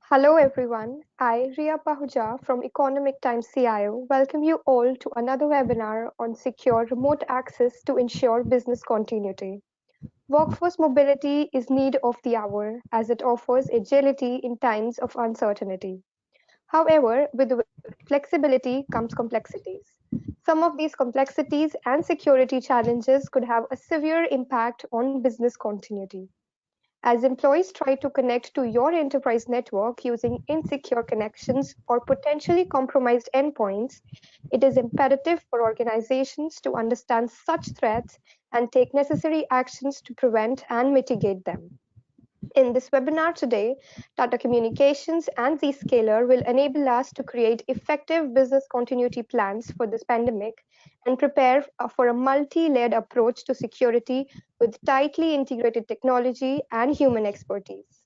Hello everyone, I, Ria Pahuja from Economic Times CIO, welcome you all to another webinar on secure remote access to ensure business continuity. Workforce mobility is need of the hour as it offers agility in times of uncertainty. However, with flexibility comes complexities. Some of these complexities and security challenges could have a severe impact on business continuity. As employees try to connect to your enterprise network using insecure connections or potentially compromised endpoints, it is imperative for organizations to understand such threats and take necessary actions to prevent and mitigate them. In this webinar today, Tata Communications and Zscaler will enable us to create effective business continuity plans for this pandemic and prepare for a multi-layered approach to security with tightly integrated technology and human expertise.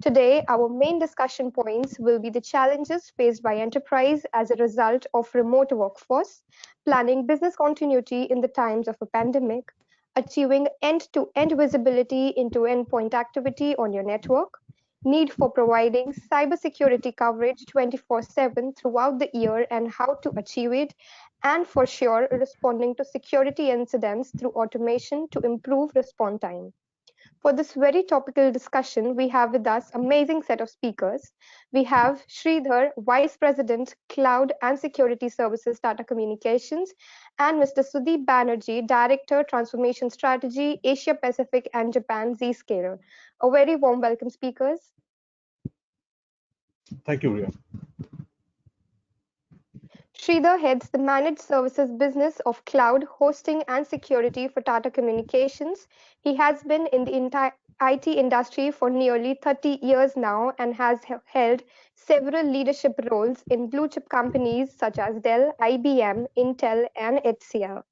Today, our main discussion points will be the challenges faced by enterprise as a result of remote workforce, planning business continuity in the times of a pandemic, achieving end-to-end visibility into endpoint activity on your network, need for providing cybersecurity coverage 24/7 throughout the year and how to achieve it, and for sure, responding to security incidents through automation to improve response time. For this very topical discussion, we have with us amazing set of speakers. We have Sridhar, Vice President, Cloud and Security Services, Tata Communications, and Mr. Sudeep Banerjee, Director, Transformation Strategy, Asia Pacific and Japan, Zscaler. A very warm welcome, speakers. Thank you, Ria. Sridhar heads the managed services business of cloud, hosting, and security for Tata Communications. He has been in the entire IT industry for nearly 30 years now and has held several leadership roles in blue chip companies such as Dell, IBM, Intel, and HCL.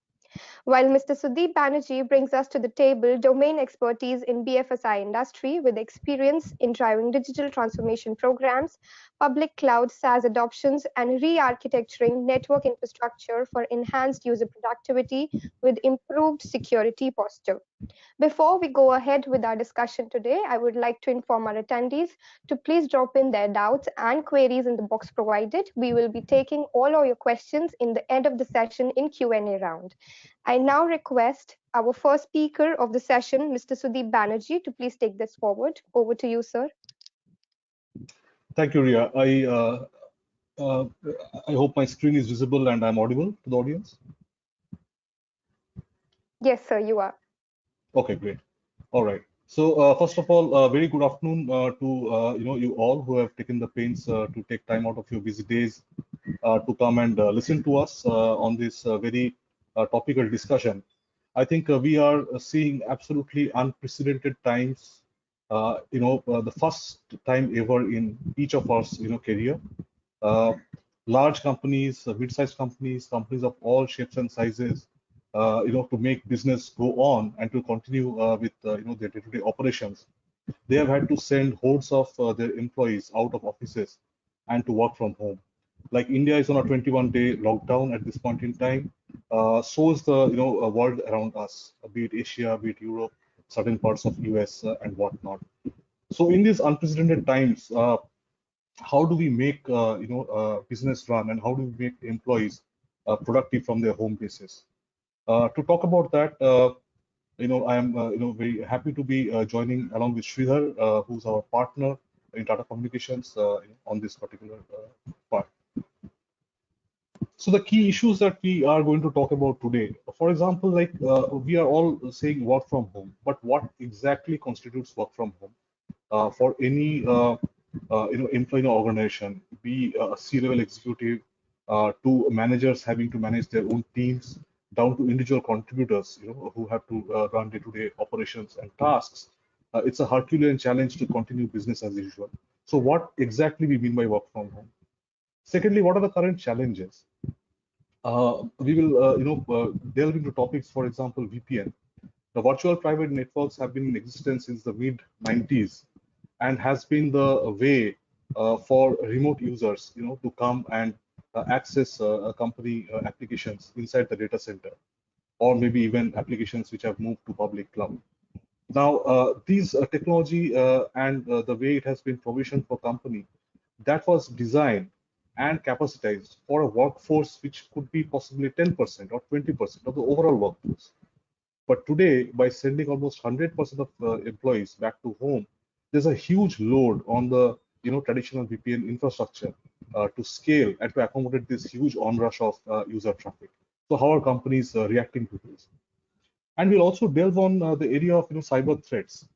While Mr. Sudeep Banerjee brings us to the table domain expertise in BFSI industry with experience in driving digital transformation programs, public cloud SaaS adoptions, and re-architecturing network infrastructure for enhanced user productivity with improved security posture. Before we go ahead with our discussion today, I would like to inform our attendees to please drop in their doubts and queries in the box provided. We will be taking all of your questions in the end of the session in Q&A round. I now request our first speaker of the session, Mr. Sudeep Banerjee, to please take this forward. Over to you, sir. Thank you, Ria. I hope my screen is visible and I'm audible to the audience. Yes, sir, you are. Okay, great. All right. So first of all, very good afternoon to you all who have taken the pains to take time out of your busy days to come and listen to us on this very topical discussion. I think we are seeing absolutely unprecedented times. The first time ever in each of our career. Large companies, mid-sized companies, companies of all shapes and sizes, to make business go on and to continue with their day-to-day operations, they have had to send hordes of their employees out of offices and to work from home. Like India is on a 21-day lockdown at this point in time. So is the world around us, be it Asia, be it Europe, certain parts of US and whatnot. So in these unprecedented times, how do we make business run and how do we make employees productive from their home bases? To talk about that, I am very happy to be joining along with Sridhar, who's our partner in Tata Communications on this particular part. So the key issues that we are going to talk about today, for example, like we are all saying work from home, but what exactly constitutes work from home for any employee organization, be a C-level executive to managers having to manage their own teams, down to individual contributors, who have to run day-to-day operations and tasks. It's a Herculean challenge to continue business as usual. So what exactly we mean by work from home? Secondly, what are the current challenges? We will, delve into topics, for example, VPN. The virtual private networks have been in existence since the mid-90s and has been the way for remote users, to come and access company applications inside the data center, or maybe even applications which have moved to public cloud. Now, these technology and the way it has been provisioned for company that was designed and capacitized for a workforce which could be possibly 10% or 20% of the overall workforce. But today, by sending almost 100% of employees back to home, there's a huge load on the traditional VPN infrastructure to scale and to accommodate this huge onrush of user traffic. So how are companies reacting to this? And we'll also delve on the area of cyber threats.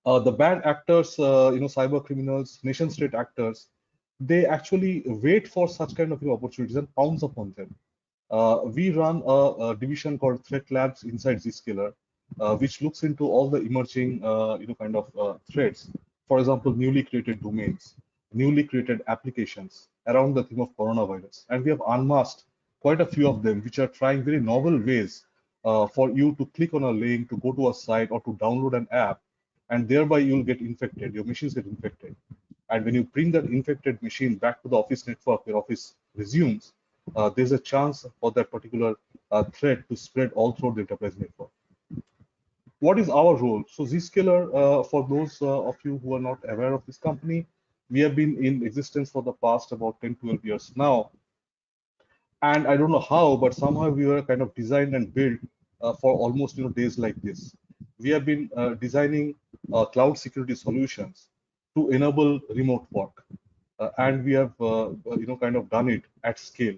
The bad actors, cyber criminals, nation state actors, they actually wait for such kind of opportunities and pounce upon them. We run a division called Threat Labs inside Zscaler, which looks into all the emerging, kind of threats. For example, newly created domains, newly created applications around the theme of coronavirus, and we have unmasked quite a few of them, which are trying very novel ways for you to click on a link, to go to a site, or to download an app, and thereby you'll get infected. Your machines get infected, and when you bring that infected machine back to the office network, your office resumes, there's a chance for that particular threat to spread all throughout the enterprise network. What is our role? So Zscaler, for those of you who are not aware of this company, we have been in existence for the past about 10, 12 years now. And I don't know how, but somehow we were kind of designed and built for almost days like this. We have been designing cloud security solutions to enable remote work, and we have kind of done it at scale.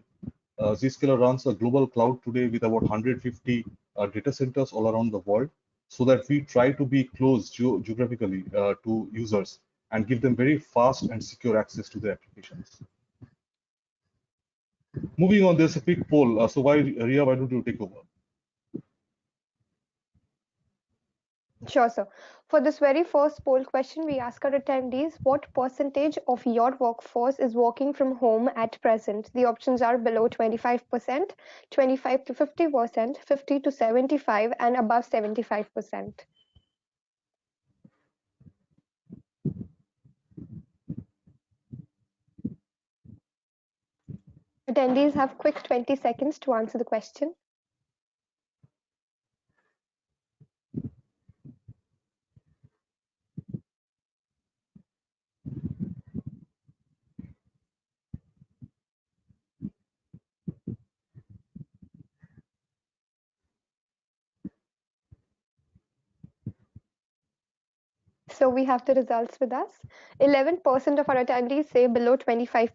Zscaler runs a global cloud today with about 150 data centers all around the world, so that we try to be close geographically to users and give them very fast and secure access to their applications. Moving on, there's a quick poll. So Ria, why don't you take over? Sure, sir. For this very first poll question, we ask our attendees what percentage of your workforce is working from home at present. The options are below 25%, 25 to 50%, 50 to 75, and above 75%. Attendees have quick 20 seconds to answer the question. So we have the results with us. 11% of our attendees say below 25%,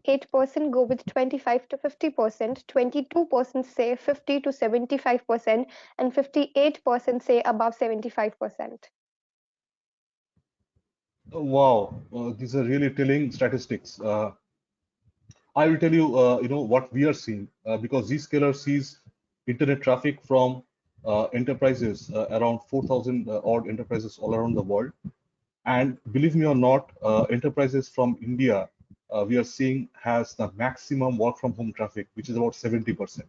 8% go with 25 to 50%, 22% say 50 to 75%, and 58% say above 75%. Wow, these are really telling statistics. I will tell you, what we are seeing because Zscaler sees internet traffic from enterprises, around 4,000 odd enterprises all around the world. And believe me or not, enterprises from India, we are seeing has the maximum work from home traffic, which is about 70%.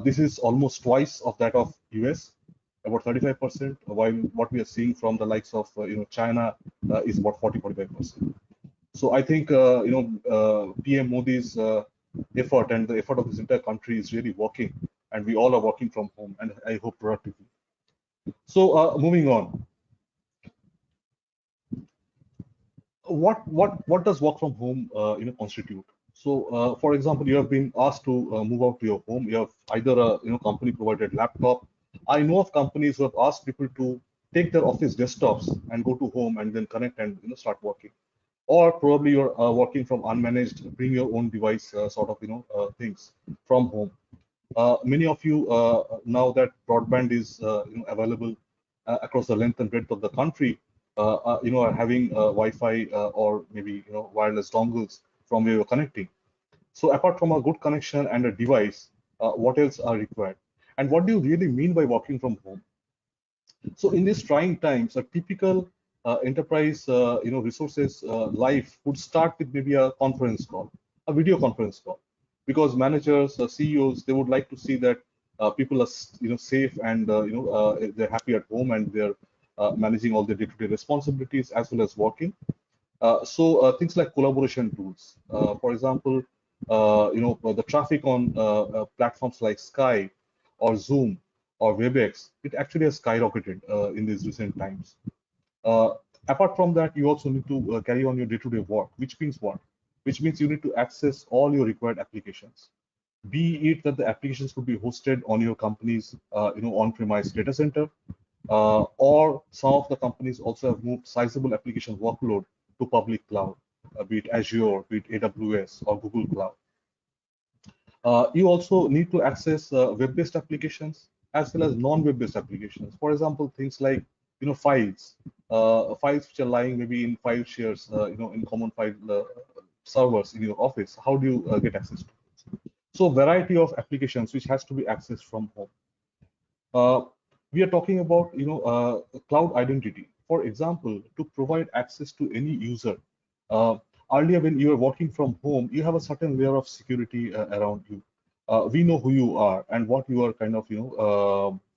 This is almost twice of that of US, about 35%, while what we are seeing from the likes of China is about 40-45%. So I think PM Modi's effort and the effort of this entire country is really working, and we all are working from home, and I hope productively. So moving on, what does work from home constitute? So for example, you have been asked to move out to your home. You have either a company provided laptop. I know of companies who have asked people to take their office desktops and go to home and then connect and start working. Or probably you're working from unmanaged, bring your own device sort of things from home. Many of you now that broadband is available across the length and breadth of the country, are having Wi-Fi or maybe wireless dongles from where you're connecting. So apart from a good connection and a device, what else are required? And what do you really mean by working from home? So in these trying times, a typical enterprise, resources life would start with maybe a conference call, a video conference call, because managers, CEOs, they would like to see that people are, safe and they're happy at home and they're managing all their day-to-day responsibilities as well as working. So things like collaboration tools, for example, the traffic on platforms like Skype or Zoom or WebEx, it actually has skyrocketed in these recent times. Uh, Apart from that, you also need to carry on your day-to-day work, which means what? Which means you need to access all your required applications. Be it that the applications could be hosted on your company's on-premise data center, or some of the companies also have moved sizable application workload to public cloud, be it Azure, be it AWS or Google Cloud. You also need to access web-based applications as well as non-web-based applications. For example, things like files, files which are lying maybe in file shares, in common file servers in your office. How do you get access to it? So, variety of applications which has to be accessed from home. Uh, we are talking about cloud identity. For example, to provide access to any user. Uh, Earlier, when you are working from home, you have a certain layer of security around you. We know who you are and what you are kind of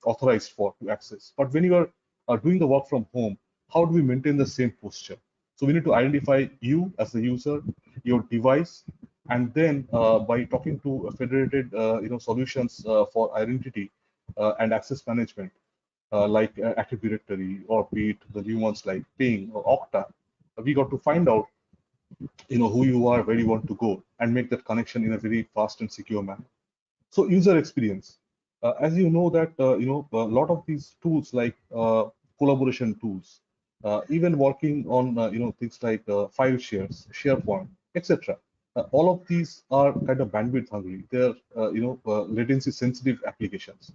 authorized for to access. But when you are doing the work from home, how do we maintain the same posture? So we need to identify you as the user, your device, and then by talking to federated solutions for identity and access management, like Active Directory or be it the new ones like Ping or Okta, we got to find out who you are, where you want to go, and make that connection in a very fast and secure manner. So user experience, as you know that a lot of these tools like collaboration tools, even working on things like file shares, SharePoint, etc. All of these are kind of bandwidth hungry. They're latency sensitive applications,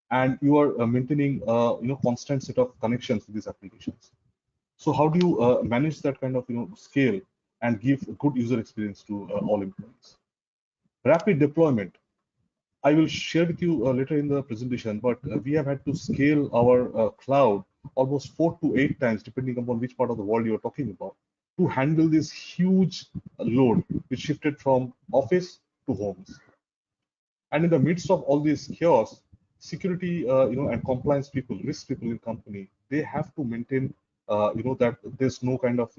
and you are maintaining constant set of connections with these applications. So how do you manage that kind of scale and give a good user experience to all employees? Rapid deployment. I will share with you later in the presentation, but we have had to scale our cloud almost 4 to 8 times, depending upon which part of the world you are talking about, to handle this huge load which shifted from office to homes. And in the midst of all this chaos, security, and compliance people, risk people in company, they have to maintain, that there's no kind of,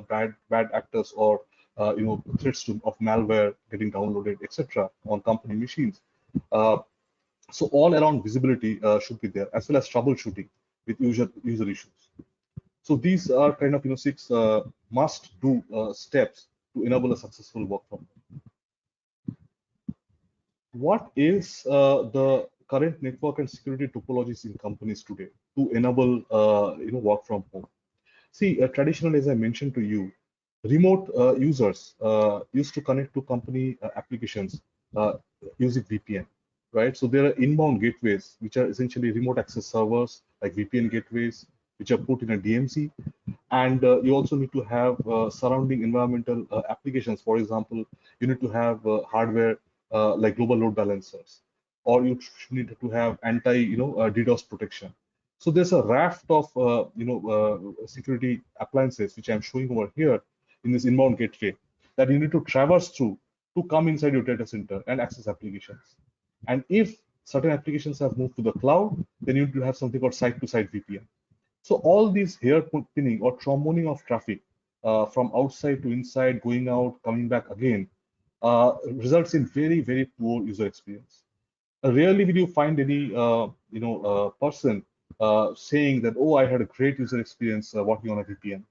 bad actors or, threats of malware getting downloaded, etc., on company machines. Uh, so all around visibility should be there, as well as troubleshooting with user issues. So these are kind of, six must-do steps to enable a successful work from home. What is the current network and security topologies in companies today to enable work from home? See, traditionally, as I mentioned to you, remote users used to connect to company applications uh, using VPN, right? So there are inbound gateways, which are essentially remote access servers, like VPN gateways, which are put in a DMZ. And you also need to have surrounding environmental applications. For example, you need to have hardware like global load balancers, or you need to have anti, DDoS protection. So there's a raft of security appliances which I'm showing over here in this inbound gateway that you need to traverse through to come inside your data center and access applications. And if certain applications have moved to the cloud, then you need to have something called site-to-site VPN. So all these hairpinning or tromboning of traffic from outside to inside, going out, coming back again, results in very, very poor user experience. Rarely will you find any person saying that, oh, I had a great user experience working on a VPN.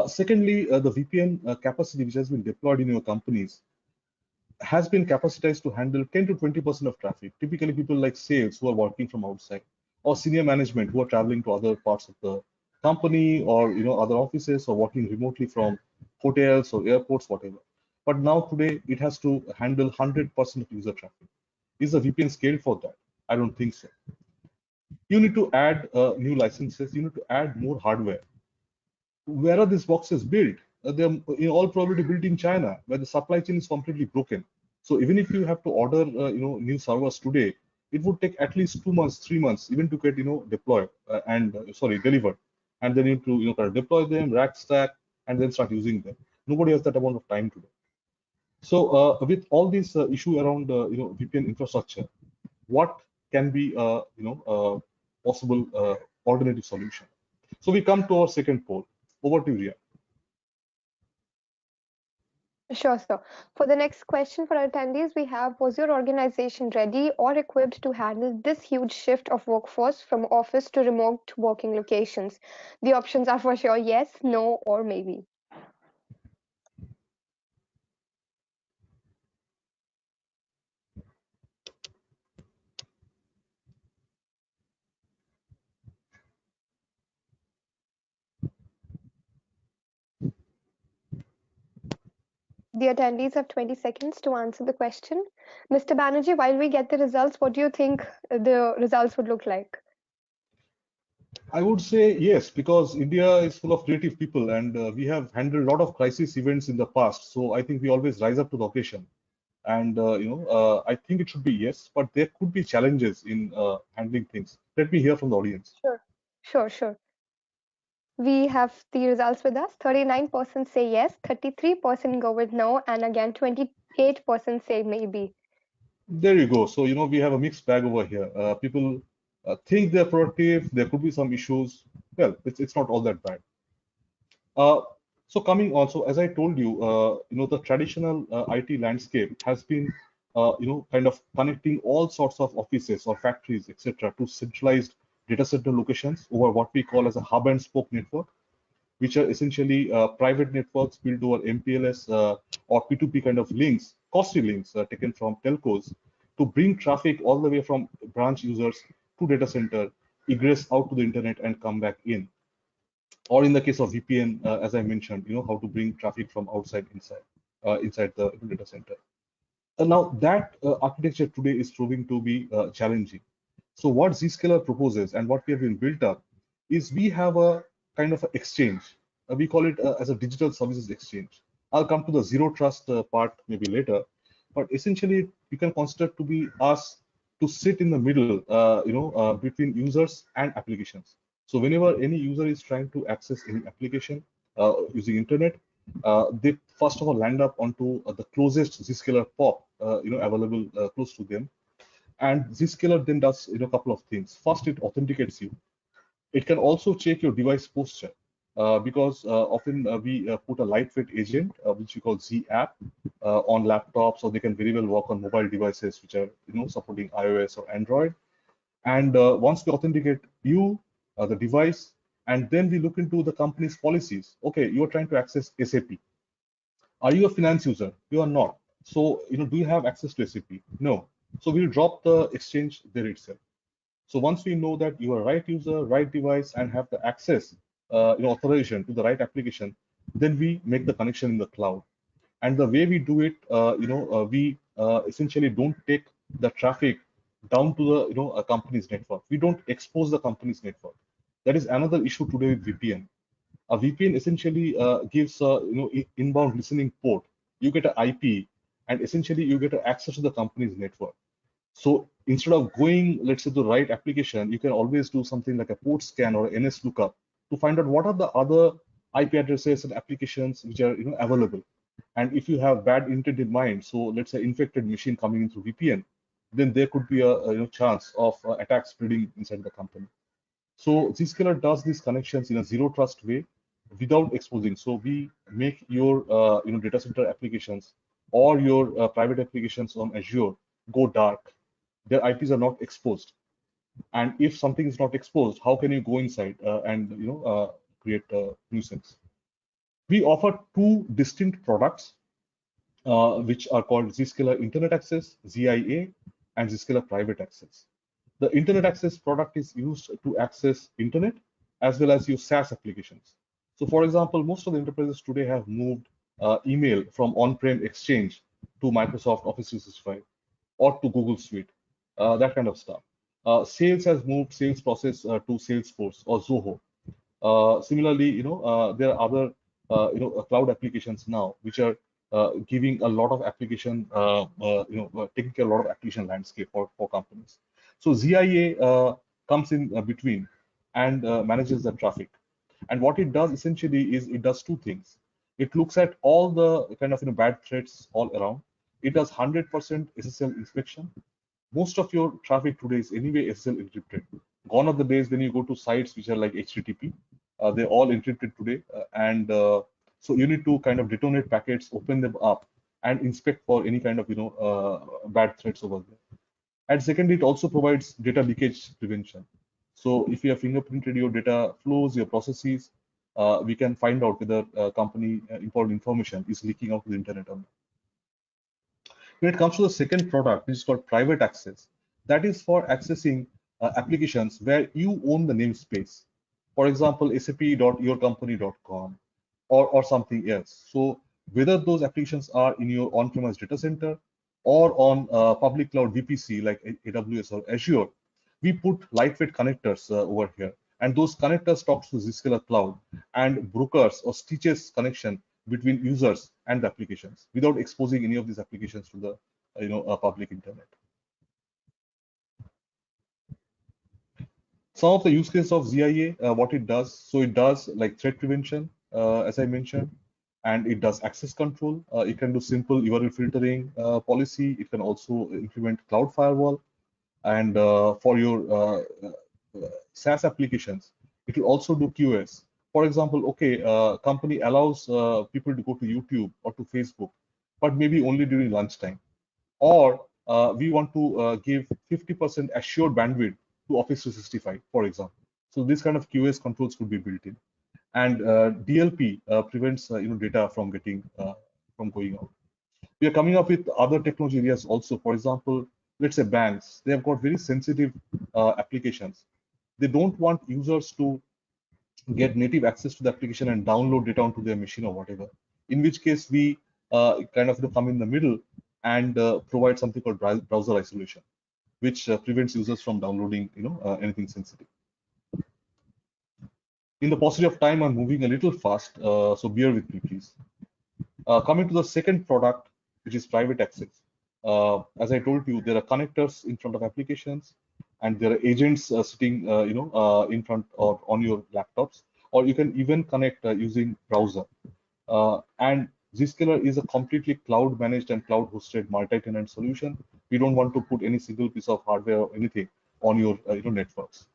Secondly, the VPN capacity which has been deployed in your companies has been capacitized to handle 10 to 20% of traffic. Typically, people like sales who are working from outside, or senior management who are traveling to other parts of the company, or other offices, or working remotely from hotels or airports, whatever. But now today, it has to handle 100% of user traffic. Is the VPN scaled for that? I don't think so. You need to add new licenses. You need to add more hardware. Where are these boxes built? They're in all probability built in China, where the supply chain is completely broken. So even if you have to order, new servers today, it would take at least 2 months, 3 months, even to get, deployed and sorry, delivered, and then you need to, kind of deploy them, rack stack, and then start using them. Nobody has that amount of time today. So with all this issue around, VPN infrastructure, what can be, possible alternative solution? So we come to our second poll. Over to you, Ria. Sure, sir. For the next question for our attendees, we have: was your organization ready or equipped to handle this huge shift of workforce from office to remote working locations? The options are for sure yes, no, or maybe. The attendees have 20 seconds to answer the question. Mr. Banerjee, while we get the results, what do you think the results would look like? I would say yes, because India is full of creative people and we have handled a lot of crisis events in the past. So I think we always rise up to the occasion. And I think it should be yes, but there could be challenges in handling things. Let me hear from the audience. Sure. Sure, sure. We have the results with us. 39% say yes, 33% go with no, and again 28% say maybe. There you go. So, we have a mixed bag over here. People think they're productive. There could be some issues. Well, it's not all that bad. Uh, so coming on, so as I told you, the traditional IT landscape has been, kind of connecting all sorts of offices or factories, etc., to centralized data center locations over what we call as a hub and spoke network, which are essentially private networks built over MPLS or P2P kind of links, costly links taken from telcos to bring traffic all the way from branch users to data center, egress out to the internet and come back in. Or in the case of VPN, as I mentioned, how to bring traffic from outside inside the data center. Now that architecture today is proving to be challenging. So what Zscaler proposes and what we have been built up is we have a kind of a exchange. We call it as a digital services exchange. I'll come to the zero trust part maybe later, but essentially you can consider to be us to sit in the middle, between users and applications. So whenever any user is trying to access any application using internet, they first of all land up onto the closest Zscaler POP, available close to them. And Zscaler then does a couple of things. First, it authenticates you. It can also check your device posture because often we put a lightweight agent, which we call Z app, on laptops, or they can very well work on mobile devices which are supporting iOS or Android. And once we authenticate you, the device, and then we look into the company's policies. Okay, you are trying to access SAP. Are you a finance user? You are not. So, do you have access to SAP? No. So we'll drop the exchange there itself. So once we know that you are right user, right device, and have the access, authorization to the right application, then we make the connection in the cloud. And the way we do it, we essentially don't take the traffic down to the a company's network. We don't expose the company's network. That is another issue today with VPN. A VPN essentially gives inbound listening port. You get an IP, and essentially you get access to the company's network. So instead of going, let's say, to the right application, you can always do something like a port scan or NS lookup to find out what are the other IP addresses and applications which are available. And if you have bad intent in mind, so let's say infected machine coming in through VPN, then there could be a chance of attack spreading inside the company. So Zscaler does these connections in a zero trust way without exposing. So we make your data center applications or your private applications on Azure go dark. Their IPs are not exposed. And if something is not exposed, how can you go inside and create a nuisance? We offer two distinct products which are called Zscaler Internet Access, ZIA, and Zscaler Private Access. The Internet Access product is used to access Internet as well as your SaaS applications. So for example, most of the enterprises today have moved email from on-prem Exchange to Microsoft Office 365 or to Google Suite, that kind of stuff. Sales has moved sales process to Salesforce or Zoho. Similarly, there are other cloud applications now which are giving a lot of application, taking care of a lot of application landscape for companies. So ZIA comes in between and manages the traffic. And what it does essentially is it does two things. It looks at all the kind of bad threats all around. It does 100% SSL inspection. Most of your traffic today is anyway SSL encrypted. Gone are the days when you go to sites which are like HTTP. They're all encrypted today, and So you need to kind of detonate packets, open them up, and inspect for any kind of bad threats over there. And secondly, it also provides data leakage prevention. So if you have fingerprinted your data flows, your processes, we can find out whether company important information is leaking out to the internet or not. When it comes to the second product, which is called private access, that is for accessing applications where you own the namespace. For example, sap.yourcompany.com or something else. So whether those applications are in your on-premise data center or on public cloud VPC like AWS or Azure, we put lightweight connectors over here. And those connectors talk to Zscaler cloud and brokers or stitches connection between users and the applications without exposing any of these applications to the public internet. Some of the use cases of ZIA, what it does, so it does like threat prevention, as I mentioned, and it does access control. It can do simple URL filtering policy. It can also implement cloud firewall, and for your SaaS applications, it will also do QoS. For example, okay, company allows people to go to YouTube or to Facebook, but maybe only during lunchtime. Or we want to give 50% assured bandwidth to Office 365, for example. So this kind of QoS controls could be built in, and DLP prevents data from getting from going out. We are coming up with other technology areas also. For example, let's say banks, they have got very sensitive applications. They don't want users to get native access to the application and download data onto their machine or whatever. In which case, we kind of come in the middle and provide something called browser isolation, which prevents users from downloading anything sensitive. In the paucity of time, I'm moving a little fast, so bear with me, please. Coming to the second product, which is private access. As I told you, there are connectors in front of applications, and there are agents sitting, in front or on your laptops, or you can even connect using browser. And Zscaler is a completely cloud-managed and cloud-hosted multi-tenant solution. We don't want to put any single piece of hardware or anything on your networks.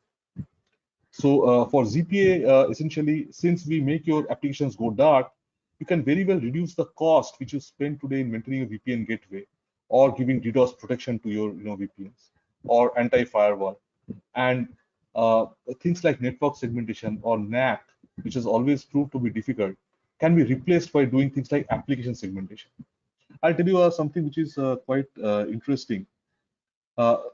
So for ZPA, essentially, since we make your applications go dark, you can very well reduce the cost which you spend today in maintaining a VPN gateway or giving DDoS protection to your VPNs or anti-firewall. And things like network segmentation or NAC, which has always proved to be difficult, can be replaced by doing things like application segmentation. I'll tell you something which is quite interesting.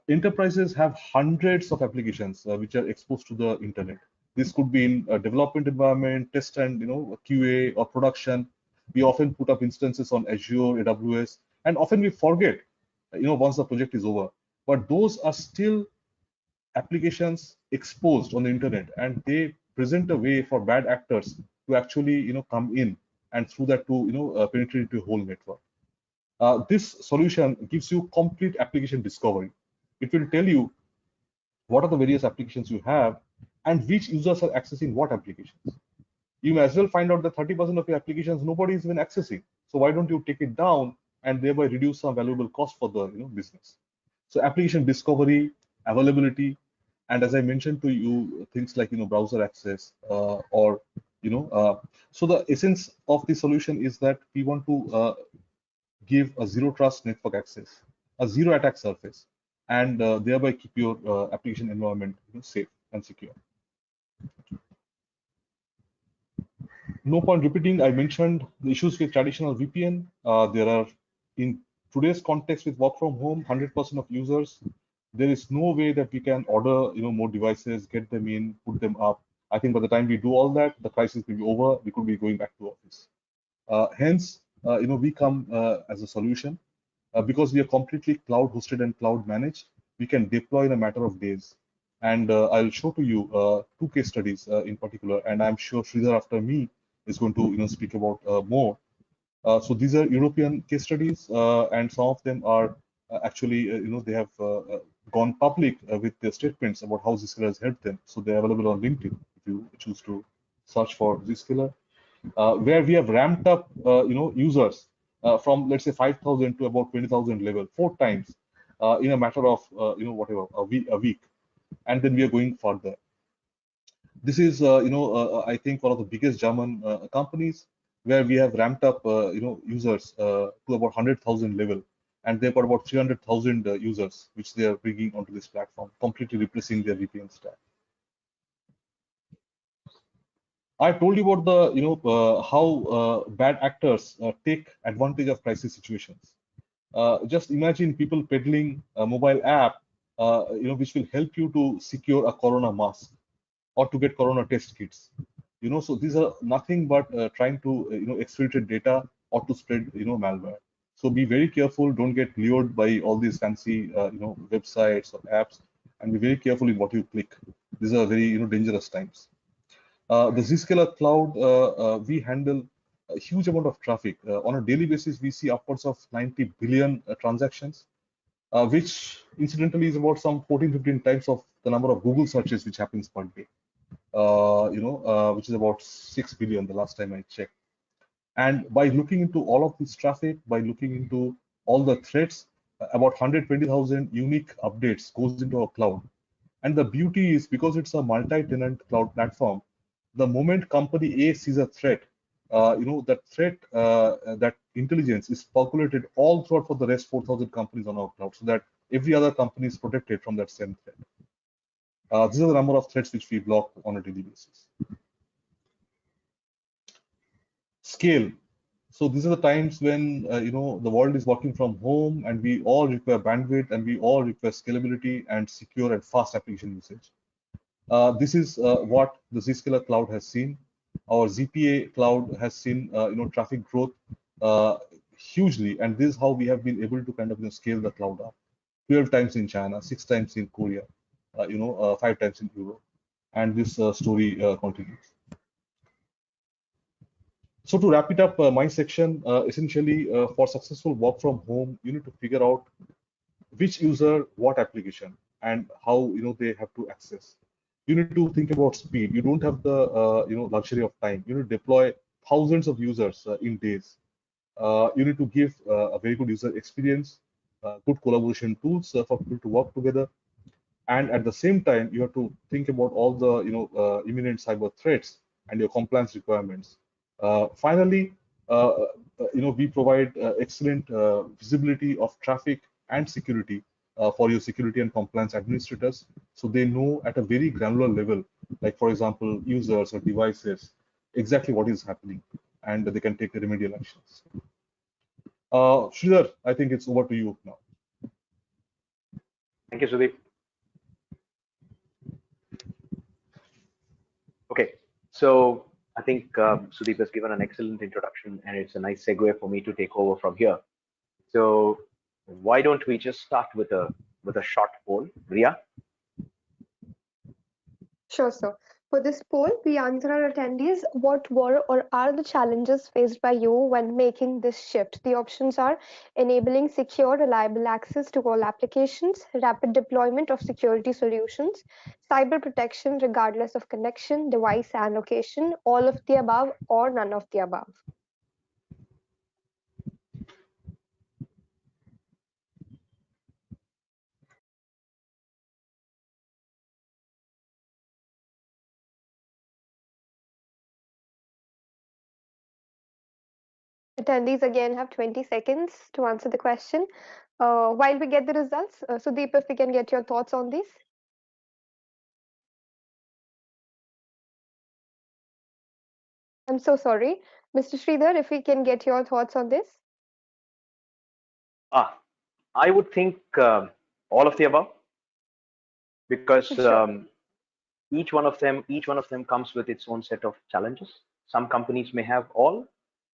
Enterprises have hundreds of applications which are exposed to the internet. This could be in a development environment, test and QA or production. We often put up instances on Azure, AWS, and often we forget, once the project is over. But those are still applications exposed on the internet, and they present a way for bad actors to actually come in and through that to penetrate into a whole network. This solution gives you complete application discovery. It will tell you what are the various applications you have and which users are accessing what applications. You may as well find out that 30% of your applications nobody is even accessing. So why don't you take it down and thereby reduce some valuable cost for the business? So application discovery, availability, and as I mentioned to you, things like browser access or so the essence of the solution is that we want to give a zero trust network access, a zero attack surface, and thereby keep your application environment safe and secure. No point repeating, I mentioned the issues with traditional VPN. There are, in today's context with work from home, 100% of users, there is no way that we can order more devices, get them in, put them up. I think by the time we do all that, the crisis will be over. We could be going back to office. Hence, we come as a solution. Because we are completely cloud hosted and cloud managed, we can deploy in a matter of days. And I'll show to you two case studies in particular, and I'm sure Sridhar after me is going to speak about more. So these are European case studies, and some of them are actually they have gone public with their statements about how Zscaler has helped them. So they're available on LinkedIn if you choose to search for Zscaler, where we have ramped up users from let's say 5,000 to about 20,000 level 4 times in a matter of whatever a week, and then we are going further. This is I think one of the biggest German companies. where we have ramped up, users to about 100,000 level, and they've got about 300,000 users, which they are bringing onto this platform, completely replacing their VPN stack. I told you about the, how bad actors take advantage of crisis situations. Just imagine people peddling a mobile app, which will help you to secure a corona mask or to get corona test kits. So these are nothing but trying to, exfiltrate data or to spread, malware. So be very careful. Don't get lured by all these fancy, websites or apps, and be very careful in what you click. These are very, dangerous times. The Zscaler cloud, we handle a huge amount of traffic. On a daily basis, we see upwards of 90 billion transactions, which incidentally is about some 14, 15 times of the number of Google searches which happens per day, which is about 6 billion the last time I checked. And by looking into all of this traffic, by looking into all the threats, about 120,000 unique updates goes into our cloud. And the beauty is, because it's a multi-tenant cloud platform, the moment company A sees a threat, that threat, that intelligence is populated all throughout for the rest 4,000 companies on our cloud, so that every other company is protected from that same threat. These are the number of threats which we block on a daily basis. Scale. So these are the times when the world is working from home, and we all require bandwidth, and we all require scalability and secure and fast application usage. This is what the Zscaler cloud has seen. Our ZPA cloud has seen traffic growth hugely, and this is how we have been able to kind of scale the cloud up. 12 times in China, 6 times in Korea, 5 times in Europe, and this story continues. So to wrap it up, my section, essentially for successful work from home, you need to figure out which user, what application, and how they have to access. You need to think about speed. You don't have the luxury of time. You need to deploy thousands of users in days. You need to give a very good user experience, good collaboration tools for people to work together, and at the same time you have to think about all the imminent cyber threats and your compliance requirements. Finally, we provide excellent visibility of traffic and security for your security and compliance administrators, so they know at a very granular level, like for example users or devices, exactly what is happening, and they can take the remedial actions. Sridhar, I think it's over to you now. Thank you, Sudeep. Okay, so I think Sudeep has given an excellent introduction, and it's a nice segue for me to take over from here. So why don't we just start with a short poll, Ria? Sure, sir. For this poll, we answer our attendees what were or are the challenges faced by you when making this shift. The options are enabling secure, reliable access to all applications, rapid deployment of security solutions, cyber protection regardless of connection, device, and location, all of the above, or none of the above. Attendees again have 20 seconds to answer the question. While we get the results, Sudeep, if we can get your thoughts on these. I'm so sorry. Mr. Sridhar, if we can get your thoughts on this. I would think all of the above, because Sure. each one of them comes with its own set of challenges. Some companies may have all,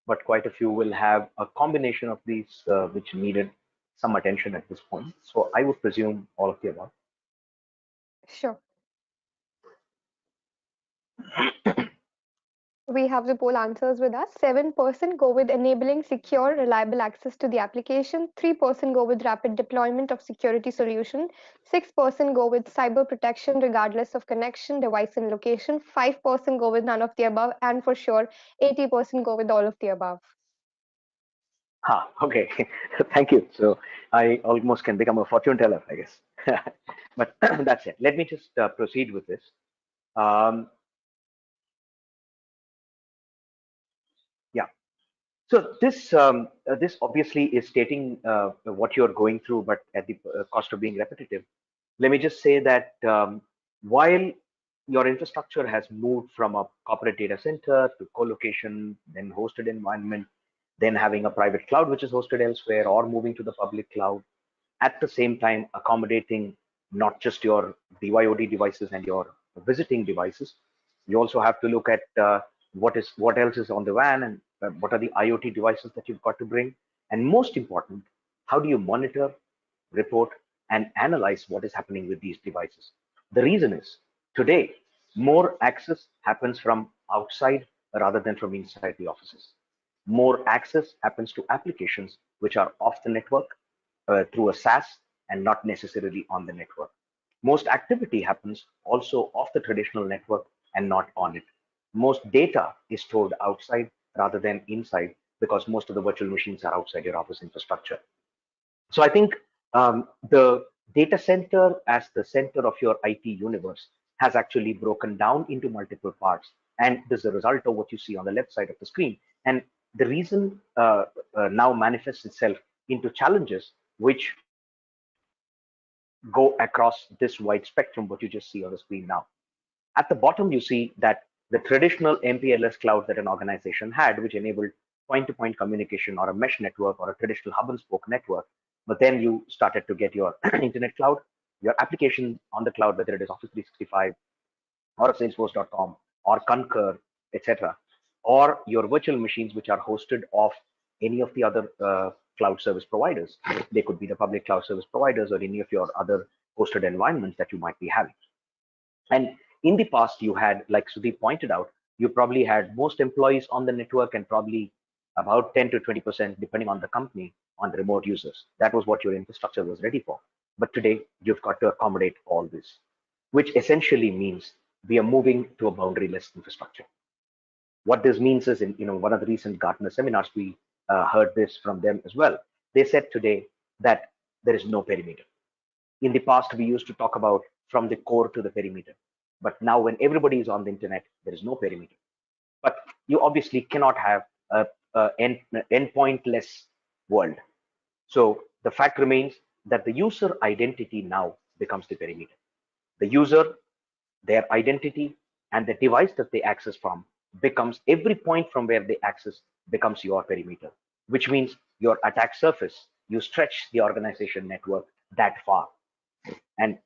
but quite a few will have a combination of these which needed some attention at this point. So I would presume all of the above. Sure. We have the poll answers with us. 7% go with enabling secure, reliable access to the application. 3% go with rapid deployment of security solution. 6% go with cyber protection regardless of connection, device, and location. 5% go with none of the above. And for sure, 80% go with all of the above. Okay. Thank you. So I almost can become a fortune teller, I guess. But that's it. Let me just proceed with this. Um, yeah. So this obviously is stating what you're going through, but at the cost of being repetitive. Let me just say that while your infrastructure has moved from a corporate data center to co-location, then hosted environment, then having a private cloud which is hosted elsewhere, or moving to the public cloud, at the same time accommodating not just your BYOD devices and your visiting devices. You also have to look at what else is on the WAN, and what are the IoT devices that you've got to bring. And most important, how do you monitor, report, and analyze what is happening with these devices? The reason is today, more access happens from outside rather than from inside the offices. More access happens to applications which are off the network through a SaaS and not necessarily on the network. Most activity happens also off the traditional network and not on it. Most data is stored outside rather than inside, because most of the virtual machines are outside your office infrastructure. So I think the data center as the center of your IT universe has actually broken down into multiple parts. And this is a result of what you see on the left side of the screen. And the reason now manifests itself into challenges which go across this wide spectrum, what you just see on the screen now. At the bottom, you see that the traditional MPLS cloud that an organization had, which enabled point-to-point communication or a mesh network or a traditional hub and spoke network. But then you started to get your internet cloud, your application on the cloud, whether it is Office 365 or Salesforce.com or Concur, etc., or your virtual machines, which are hosted off any of the other cloud service providers. They could be the public cloud service providers or any of your other hosted environments that you might be having. And in the past, you had, like Sudeep pointed out, you probably had most employees on the network and probably about 10 to 20%, depending on the company, on the remote users. That was what your infrastructure was ready for. But today, you've got to accommodate all this, which essentially means we are moving to a boundaryless infrastructure. What this means is, in one of the recent Gartner seminars, we heard this from them as well. They said today that there is no perimeter. In the past, we used to talk about from the core to the perimeter. But now when everybody is on the internet, there is no perimeter. But you obviously cannot have an endpointless world. So the fact remains that the user identity now becomes the perimeter. The user, their identity, and the device that they access from becomes, every point from where they access becomes your perimeter, which means your attack surface, you stretch the organization network that far. And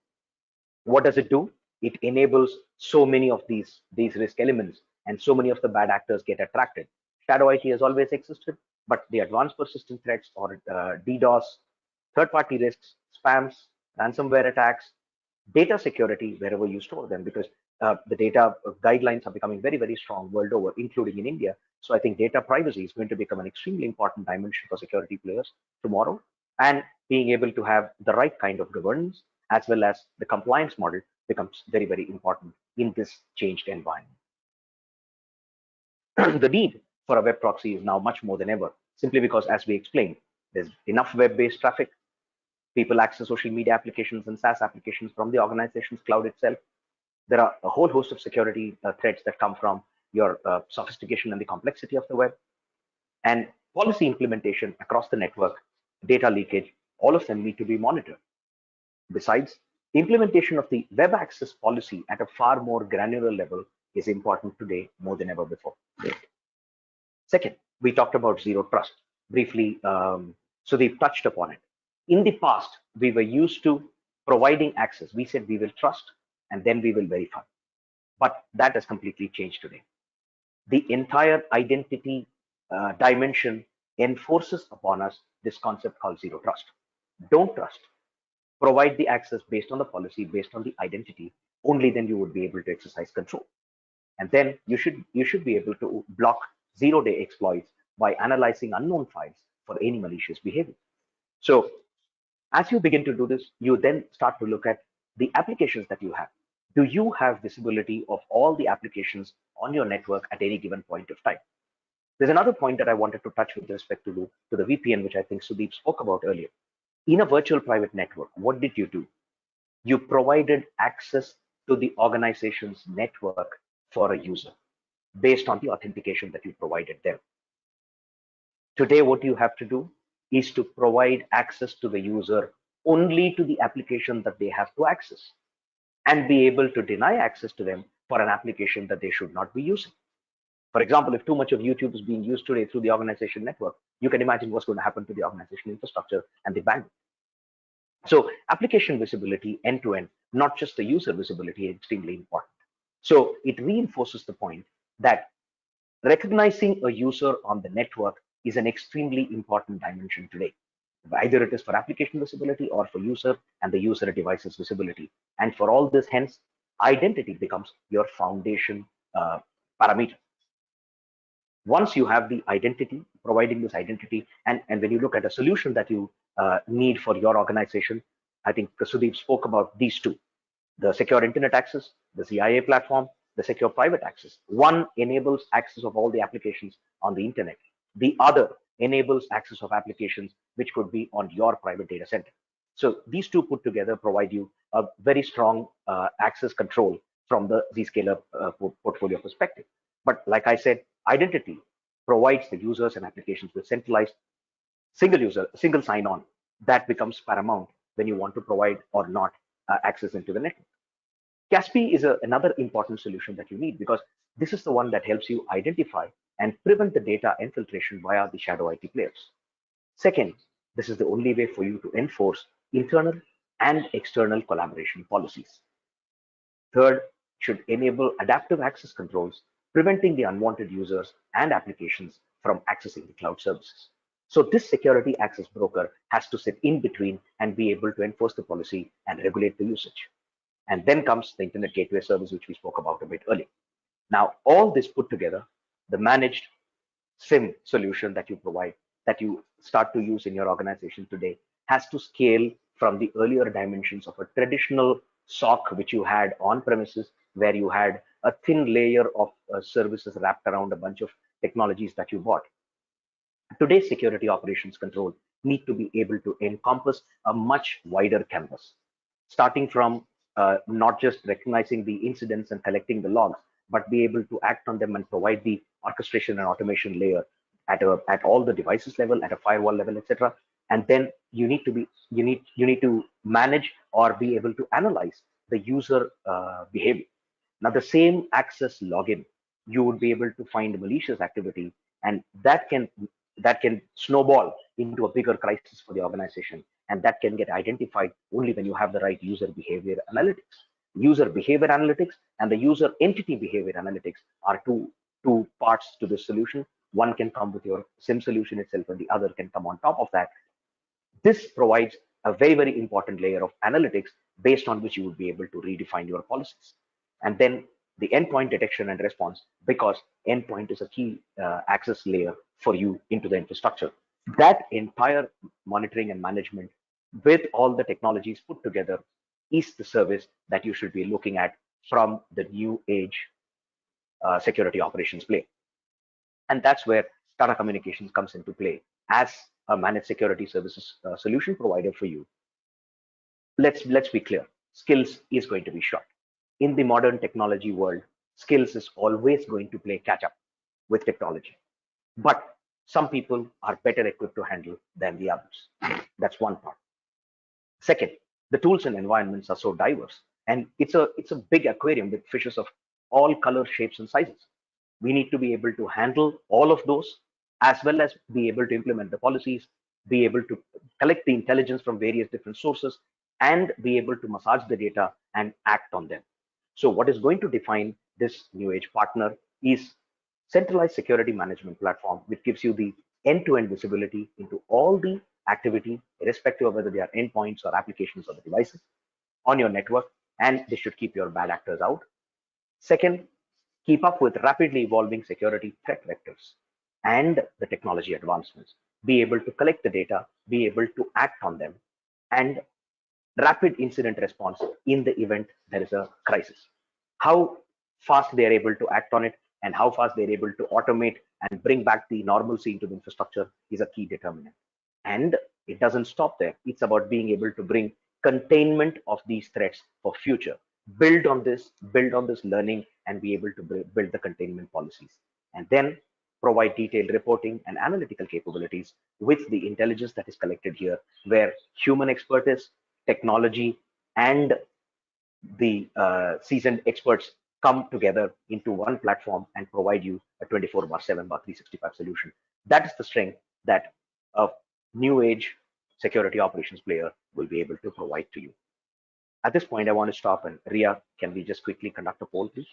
what does it do? It enables so many of these risk elements, and so many of the bad actors get attracted. Shadow IT has always existed, but the advanced persistent threats, or DDoS, third-party risks, spams, ransomware attacks, data security wherever you store them, because the data guidelines are becoming very, very strong world over, including in India. So I think data privacy is going to become an extremely important dimension for security players tomorrow, and being able to have the right kind of governance as well as the compliance model becomes very, very important in this changed environment. The need for a web proxy is now much more than ever, simply because, as we explained, there's enough web-based traffic. People access social media applications and SaaS applications from the organization's cloud itself. There are a whole host of security threats that come from your sophistication and the complexity of the web, and policy implementation across the network, data leakage, all of them need to be monitored. Besides, implementation of the web access policy at a far more granular level is important today more than ever before. Second, we talked about zero trust briefly, so they've touched upon it. In the past, we were used to providing access. We said we will trust and then we will verify. But that has completely changed today. The entire identity dimension enforces upon us this concept called zero trust. Don't trust. Provide the access based on the policy, based on the identity. Only then you would be able to exercise control. And then you should be able to block zero-day exploits by analyzing unknown files for any malicious behavior. So as you begin to do this, you then start to look at the applications that you have. Do you have visibility of all the applications on your network at any given point of time? There's another point that I wanted to touch with respect to the VPN, which I think Sudeep spoke about earlier. In a virtual private network, what did you do? You provided access to the organization's network for a user based on the authentication that you provided them. Today, what you have to do is to provide access to the user only to the application that they have to access, and be able to deny access to them for an application that they should not be using. For example, if too much of YouTube is being used today through the organization network, you can imagine what's going to happen to the organization infrastructure and the bandwidth. So application visibility end to end, not just the user visibility, is extremely important. So it reinforces the point that recognizing a user on the network is an extremely important dimension today. Either it is for application visibility or for user and the user devices visibility. And for all this, hence, identity becomes your foundation parameter. Once you have the identity, providing this identity, and when you look at a solution that you need for your organization, I think Sudeep spoke about these two: the secure internet access, the ZIA platform, the secure private access. One enables access of all the applications on the internet. The other enables access of applications which could be on your private data center. So these two put together provide you a very strong access control from the Zscaler portfolio perspective. But like I said, identity provides the users and applications with centralized single user, single sign-on. That becomes paramount when you want to provide or not access into the network. CASP is another important solution that you need, because this is the one that helps you identify and prevent the data infiltration via the shadow IT players. Second, this is the only way for you to enforce internal and external collaboration policies. Third, should enable adaptive access controls, preventing the unwanted users and applications from accessing the cloud services. So this security access broker has to sit in between and be able to enforce the policy and regulate the usage. And then comes the internet gateway service, which we spoke about a bit earlier. Now, all this put together, the managed SIM solution that you provide, that you start to use in your organization today, has to scale from the earlier dimensions of a traditional SOC, which you had on premises, where you had a thin layer of services wrapped around a bunch of technologies that you bought. Today's security operations control need to be able to encompass a much wider canvas, starting from not just recognizing the incidents and collecting the logs, but be able to act on them and provide the orchestration and automation layer at all the devices level, at a firewall level, etc. And then you need to manage or be able to analyze the user behavior. Now, the same access login, you would be able to find malicious activity, and that can snowball into a bigger crisis for the organization, and that can get identified only when you have the right user behavior analytics. User behavior analytics and the user entity behavior analytics are two parts to this solution. One can come with your SIM solution itself, and the other can come on top of that. This provides a very, very important layer of analytics based on which you would be able to redefine your policies. And then the endpoint detection and response, because endpoint is a key access layer for you into the infrastructure. That entire monitoring and management with all the technologies put together is the service that you should be looking at from the new age security operations play. And that's where Tata Communications comes into play as a managed security services solution provider for you. Let's be clear. Skills is going to be short. In the modern technology world, skills is always going to play catch up with technology. But some people are better equipped to handle than the others. That's one part. Second, the tools and environments are so diverse, and it's a big aquarium with fishes of all colors, shapes, and sizes. We need to be able to handle all of those, as well as be able to implement the policies, be able to collect the intelligence from various different sources, and be able to massage the data and act on them. So what is going to define this new age partner is centralized security management platform, which gives you the end-to-end visibility into all the activity, irrespective of whether they are endpoints or applications or the devices on your network, and this should keep your bad actors out. Second, keep up with rapidly evolving security threat vectors and the technology advancements, be able to collect the data, be able to act on them, and rapid incident response in the event there is a crisis. How fast they are able to act on it and how fast they're able to automate and bring back the normalcy into the infrastructure is a key determinant. And it doesn't stop there. It's about being able to bring containment of these threats for future. Build on this learning, and be able to build the containment policies. And then provide detailed reporting and analytical capabilities with the intelligence that is collected here, where human expertise, technology, and the seasoned experts come together into one platform and provide you a 24/7 365 solution. That is the strength that a new age security operations player will be able to provide to you. At this point, I want to stop, and Ria, can we just quickly conduct a poll, please?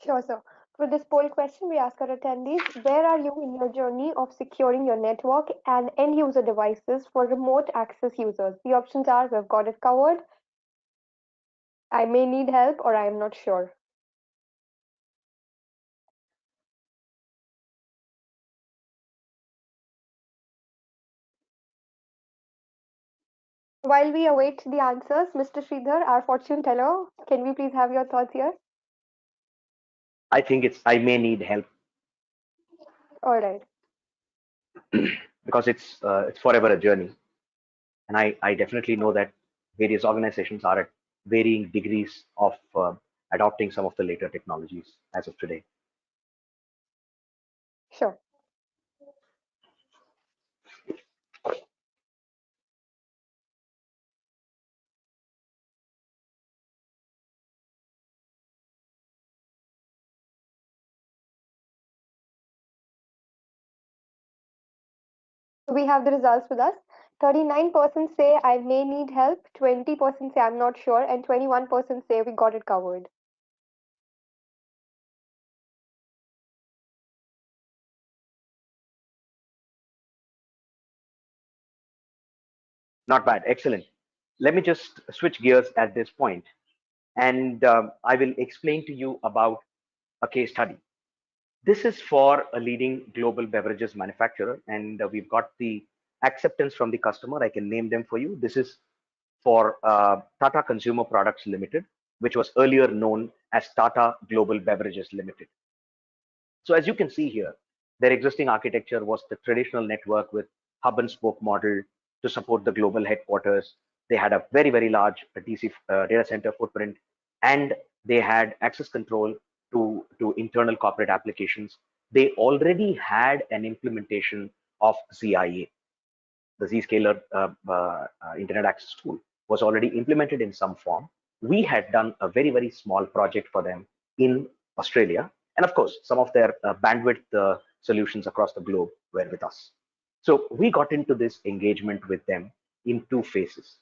Sure, sir. For this poll question, we ask our attendees, where are you in your journey of securing your network and end user devices for remote access users? The options are, we've got it covered, I may need help, or I am not sure. While we await the answers, Mr. Sridhar, our fortune teller, can we please have your thoughts here? I think I may need help All right. because it's forever a journey. And I definitely know that various organizations are at varying degrees of adopting some of the later technologies as of today. Sure. We have the results with us. 39% say I may need help, 20% say I'm not sure, and 21% say we got it covered. Not bad. Excellent. Let me just switch gears at this point, and I will explain to you about a case study. This is for a leading global beverages manufacturer, and we've got the acceptance from the customer. I can name them for you. This is for Tata Consumer Products Limited, which was earlier known as Tata Global Beverages Limited. So as you can see here, their existing architecture was the traditional network with hub and spoke model to support the global headquarters. They had a very, very large DC data center footprint, and they had access control to internal corporate applications. They already had an implementation of ZIA, the Zscaler internet access tool was already implemented in some form. We had done a very, very small project for them in Australia. And of course, some of their bandwidth solutions across the globe were with us. So we got into this engagement with them in two phases.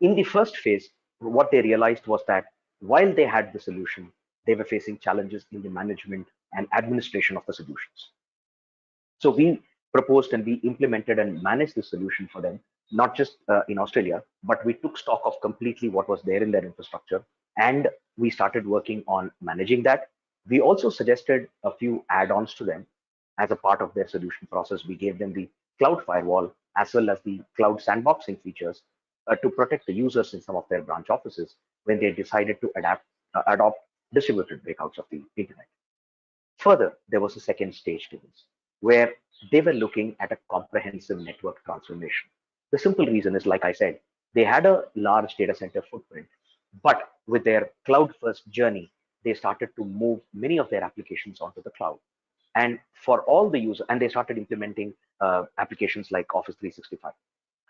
In the first phase, what they realized was that while they had the solution, they were facing challenges in the management and administration of the solutions. So we proposed and we implemented and managed the solution for them, not just in Australia, but we took stock of completely what was there in their infrastructure, and we started working on managing that. We also suggested a few add-ons to them as a part of their solution process. We gave them the cloud firewall as well as the cloud sandboxing features to protect the users in some of their branch offices when they decided to adopt distributed breakouts of the internet. Further, there was a second stage to this, where they were looking at a comprehensive network transformation. The simple reason is, like I said, they had a large data center footprint, but with their cloud first journey, they started to move many of their applications onto the cloud. And for all the users, and they started implementing applications like Office 365.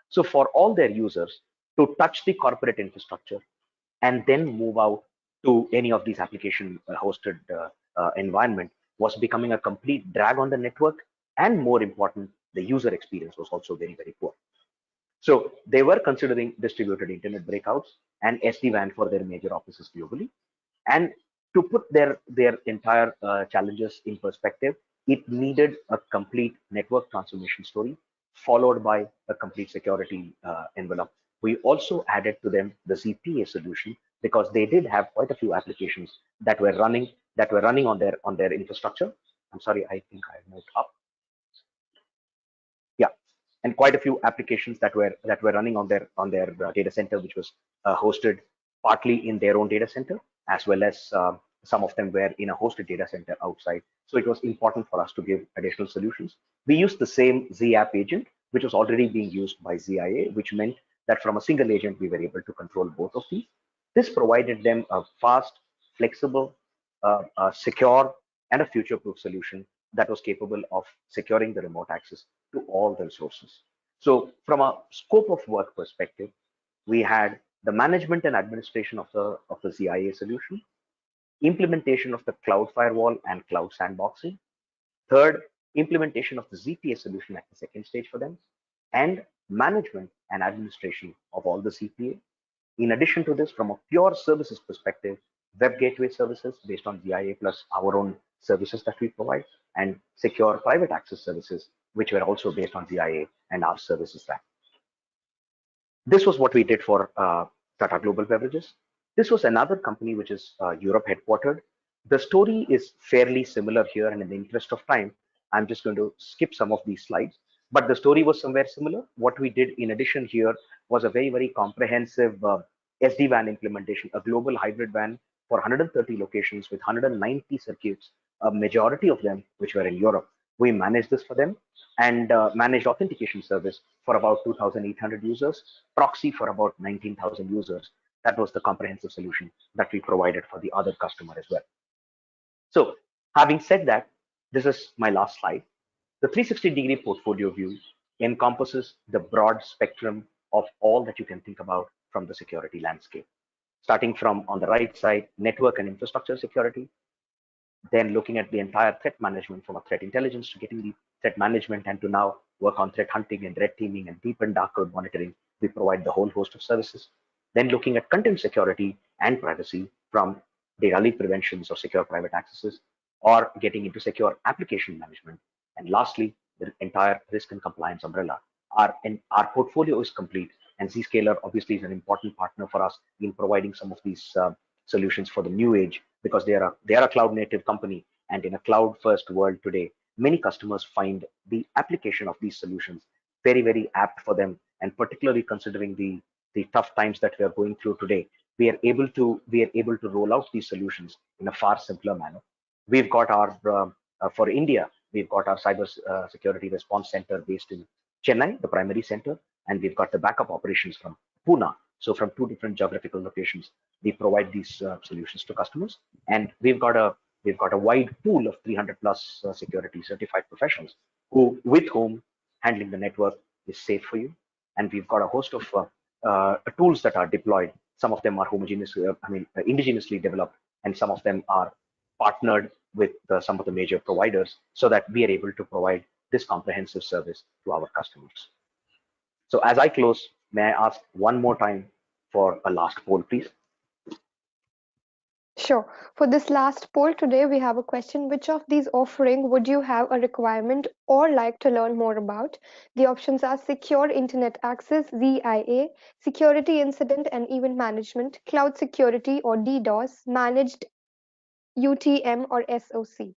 So for all their users to touch the corporate infrastructure and then move out to any of these application hosted environment was becoming a complete drag on the network. And more important, the user experience was also very, very poor. So they were considering distributed internet breakouts and SD-WAN for their major offices globally. And to put their entire challenges in perspective, it needed a complete network transformation story followed by a complete security envelope. We also added to them the ZPA solution because they did have quite a few applications that were running on their infrastructure. I'm sorry, I think I moved up. Yeah, and quite a few applications that were running on their data center, which was hosted partly in their own data center, as well as some of them were in a hosted data center outside. So it was important for us to give additional solutions. We used the same ZApp agent, which was already being used by ZIA, which meant that from a single agent, we were able to control both of these. This provided them a fast, flexible, secure, and a future-proof solution that was capable of securing the remote access to all the resources. So from a scope of work perspective, we had the management and administration of the ZIA solution, implementation of the cloud firewall and cloud sandboxing. Third, implementation of the ZPA solution at the second stage for them, and management and administration of all the ZPA. In addition to this, from a pure services perspective, web gateway services based on ZIA plus our own services that we provide, and secure private access services, which were also based on ZIA and our services stack. This was what we did for Tata Global Beverages. This was another company which is Europe headquartered. The story is fairly similar here, and in the interest of time, I'm just going to skip some of these slides. But the story was somewhere similar. What we did in addition here was a very, very comprehensive SD-WAN implementation, a global hybrid WAN for 130 locations with 190 circuits, a majority of them which were in Europe. We managed this for them and managed authentication service for about 2,800 users, Proxy for about 19,000 users. That was the comprehensive solution that we provided for the other customer as well. So having said that, this is my last slide. The 360-degree portfolio view encompasses the broad spectrum of all that you can think about from the security landscape. Starting from on the right side, network and infrastructure security, then looking at the entire threat management from a threat intelligence to getting the threat management and to now work on threat hunting and red teaming and deep and dark code monitoring. We provide the whole host of services. Then looking at content security and privacy from data leak preventions or secure private accesses, or getting into secure application management. And lastly, the entire risk and compliance umbrella. Our portfolio is complete, and Zscaler obviously is an important partner for us in providing some of these solutions for the new age, because they are a cloud native company, and in a cloud first world today, many customers find the application of these solutions very, very apt for them. And particularly considering the tough times that we are going through today, we are able to roll out these solutions in a far simpler manner. We've got our for India, we've got our cyber security response center based in Chennai, the primary center, and we've got the backup operations from Pune. So from two different geographical locations, we provide these solutions to customers, and we've got a wide pool of 300 plus security certified professionals with whom handling the network is safe for you. And we've got a host of tools that are deployed. Some of them are indigenously developed, and some of them are partnered with some of the major providers, so that we are able to provide this comprehensive service to our customers. So as I close, may I ask one more time for a last poll, please? Sure. For this last poll today, we have a question. Which of these offering would you have a requirement or like to learn more about? The options are secure internet access, ZIA, security incident and event management, cloud security or DDoS, managed UTM or SOC.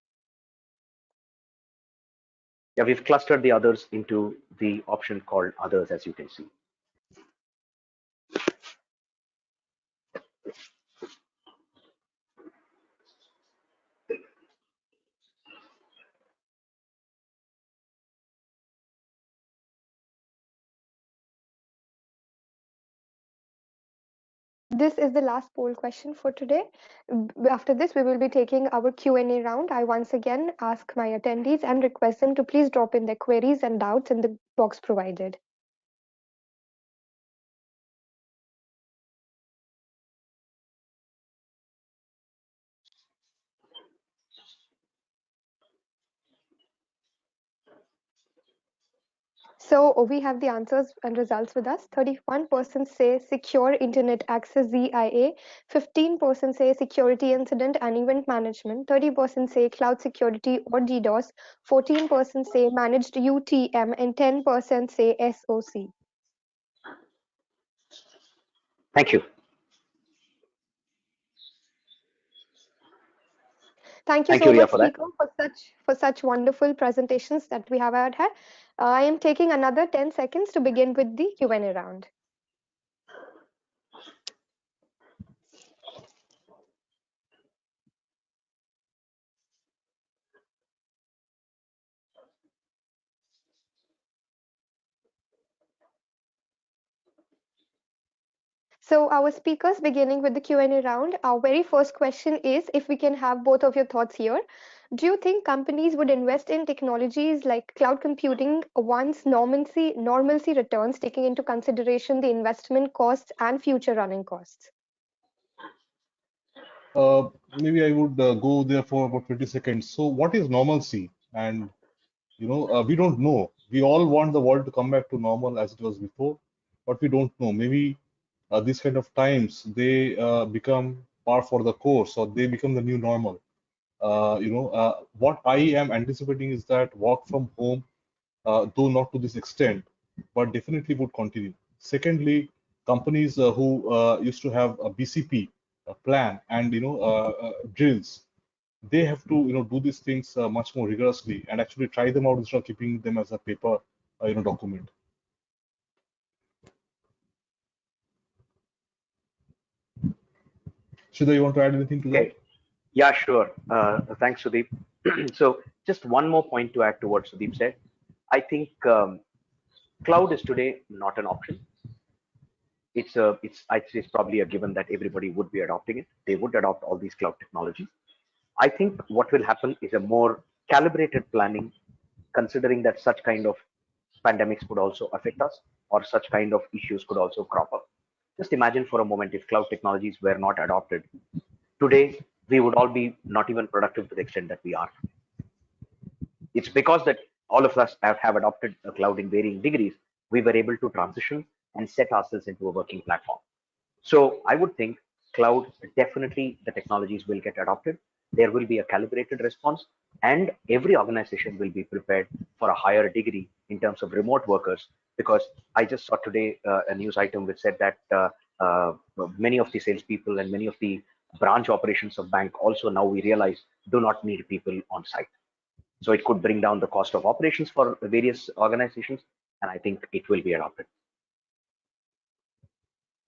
Yeah, we've clustered the others into the option called others, as you can see. This is the last poll question for today. After this, we will be taking our Q&A round. I once again ask my attendees and request them to please drop in their queries and doubts in the box provided. So we have the answers and results with us. 31% say secure internet access ZIA, 15% say security incident and event management, 30% say cloud security or DDoS, 14% say managed UTM, and 10% say SOC. Thank you. Thank you so much, Kiko, for such wonderful presentations that we have had. I am taking another 10 seconds to begin with the Q&A round. So our speakers beginning with the Q&A round. Our very first question is if we can have both of your thoughts here. Do you think companies would invest in technologies like cloud computing once normalcy returns, taking into consideration the investment costs and future running costs? Maybe I would go there for about 20 seconds. So, what is normalcy? And we don't know. We all want the world to come back to normal as it was before, but we don't know. Maybe these kind of times they become par for the course, or they become the new normal. What I am anticipating is that work from home, though not to this extent, but definitely would continue. Secondly, companies who used to have a BCP a plan and drills, they have to do these things much more rigorously and actually try them out instead of keeping them as a paper document. Shida, you want to add anything to that? Okay. Yeah, sure. Thanks, Sudeep. So just one more point to add to what Sudeep said. I think cloud is today not an option. It's probably a given that everybody would be adopting it. They would adopt all these cloud technologies. I think what will happen is a more calibrated planning, considering that such kind of pandemics could also affect us, or such kind of issues could also crop up. Just imagine for a moment if cloud technologies were not adopted. Today, we would all be not even productive to the extent that we are. It's because that all of us have adopted a cloud in varying degrees, we were able to transition and set ourselves into a working platform. So I would think cloud, definitely the technologies will get adopted. There will be a calibrated response, and every organization will be prepared for a higher degree in terms of remote workers. Because I just saw today a news item which said that uh, many of the salespeople and many of the branch operations of bank also now we realize do not need people on site. So it could bring down the cost of operations for various organizations, and I think it will be adopted.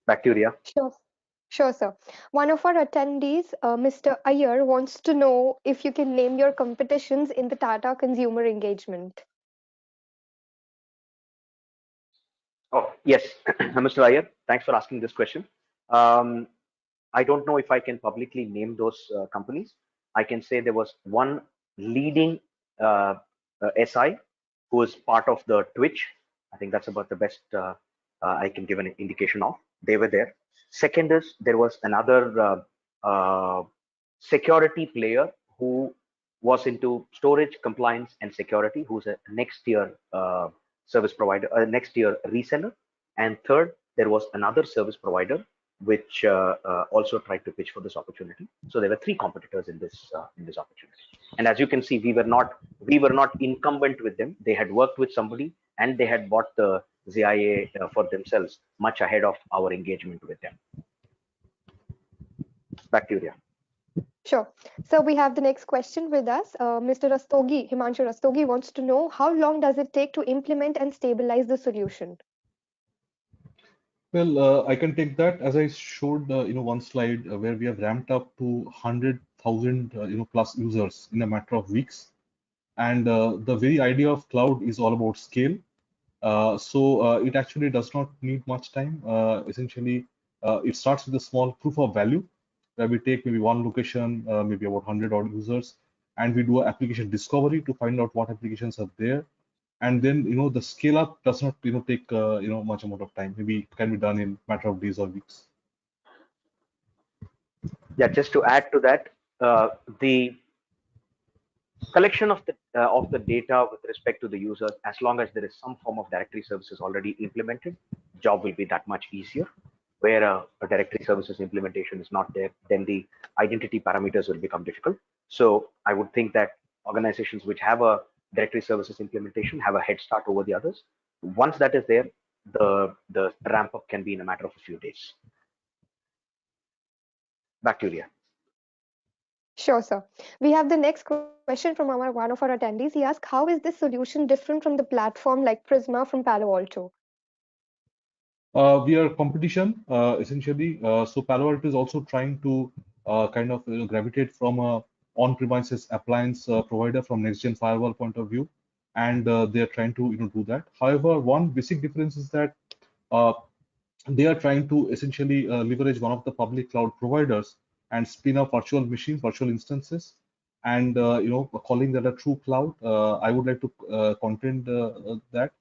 Back to you, Ria. Sure. Sure, sir. One of our attendees, Mr. Iyer, wants to know if you can name your competitions in the Tata consumer engagement. Oh, yes, Mr. Iyer, thanks for asking this question. Um, I don't know if I can publicly name those companies. I can say there was one leading uh, SI who was part of the Twitch. I think that's about the best I can give an indication of. They were there. Second is there was another security player who was into storage, compliance, and security, who's a next tier service provider, a next tier reseller. And third, there was another service provider which also tried to pitch for this opportunity. So there were three competitors in this opportunity. And as you can see, we were not incumbent with them. They had worked with somebody and they had bought the ZIA for themselves much ahead of our engagement with them. Back to you, Ria. Sure. So we have the next question with us. Mr. Rastogi, Himanshu Rastogi wants to know how long does it take to implement and stabilize the solution? Well, I can take that. As I showed, one slide where we have ramped up to 100,000, plus users in a matter of weeks. And the very idea of cloud is all about scale. So it actually does not need much time. Essentially, it starts with a small proof of value where we take maybe one location, maybe about 100 odd users, and we do an application discovery to find out what applications are there. And then, the scale up does not, take, much amount of time. Maybe it can be done in matter of days or weeks. Yeah, just to add to that, the collection of the data with respect to the users, as long as there is some form of directory services already implemented, job will be that much easier. Where a directory services implementation is not there, then the identity parameters will become difficult. So I would think that organizations which have a directory services implementation have a head start over the others. Once that is there, the ramp up can be in a matter of a few days. Back to you, Ria. Sure, sir. We have the next question from one of our attendees. He asked, how is this solution different from the platform like Prisma from Palo Alto? We are competition essentially. So Palo Alto is also trying to kind of gravitate from a on-premises appliance provider from next-gen firewall point of view, and they are trying to do that. However, one basic difference is that uh, they are trying to essentially leverage one of the public cloud providers and spin up virtual machines, virtual instances, and calling that a true cloud. I would like to contend that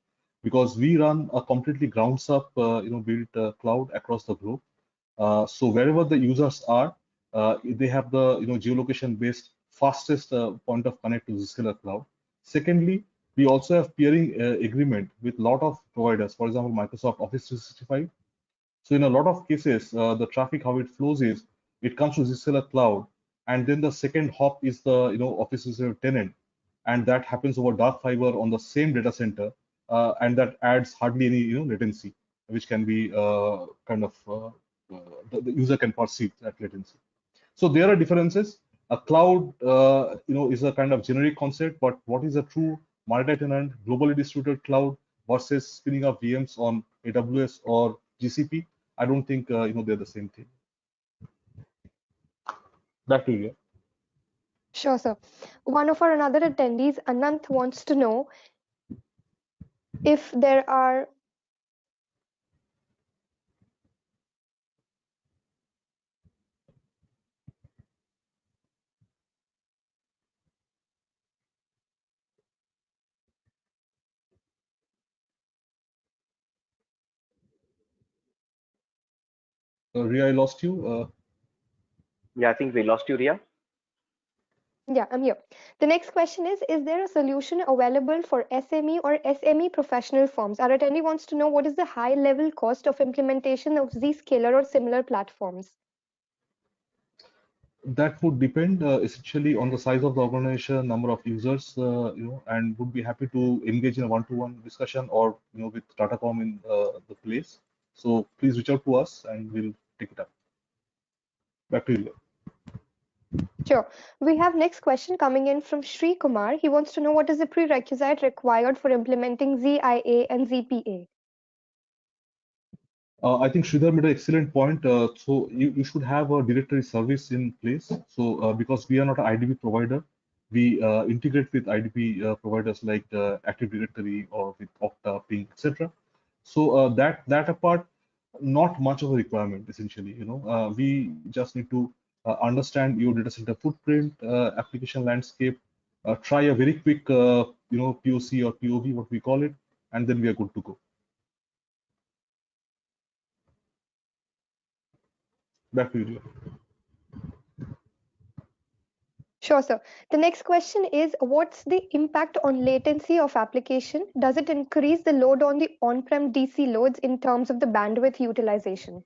because we run a completely grounds up built cloud across the globe. So wherever the users are, they have the geolocation based fastest point of connect to Zscaler cloud. Secondly, we also have peering agreement with lot of providers. For example, Microsoft Office 365. So in a lot of cases, the traffic how it flows is it comes to Zscaler cloud, and then the second hop is the Office 365 tenant, and that happens over dark fiber on the same data center, and that adds hardly any latency, which can be the user can perceive that latency. So there are differences. A cloud, is a kind of generic concept, but what is a true multi-tenant, globally distributed cloud versus spinning up VMs on AWS or GCP? I don't think they're the same thing. Back to you. Sure, sir. One of our another attendees, Anant, wants to know if there are. Ria, I lost you. Yeah, I think we lost you, Ria. Yeah, I'm here. The next question is there a solution available for SME or SME professional firms? Our attendee wants to know what is the high level cost of implementation of Zscaler or similar platforms? That would depend essentially on the size of the organization, number of users, and would be happy to engage in a one-to-one discussion or with Tata Com in the place. So please reach out to us and we'll take it up. Back to you. Sure. We have next question coming in from Sri Kumar. He wants to know what is the prerequisite required for implementing ZIA and ZPA? I think Sridhar made an excellent point. So you should have a directory service in place. So because we are not an IDP provider, we integrate with IDP providers like Active Directory or with Okta, Ping, etc. So that apart, not much of a requirement essentially. We just need to understand your data center footprint, application landscape, try a very quick POC or POV, what we call it, and then we are good to go. Back to you. Sure, sir. The next question is what's the impact on latency of application? Does it increase the load on the on-prem DC loads in terms of the bandwidth utilization?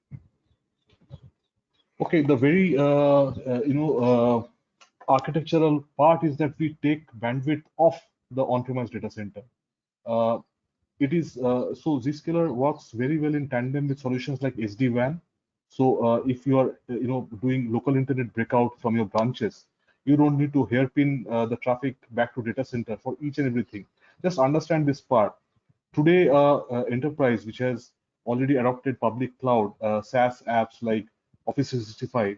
Okay, the very architectural part is that we take bandwidth off the on-premise data center. Uh, it is so Zscaler works very well in tandem with solutions like SD-WAN. So if you are doing local internet breakout from your branches, you don't need to hairpin the traffic back to data center for each and everything. Just understand this part. Today, enterprise which has already adopted public cloud SaaS apps like Office 365,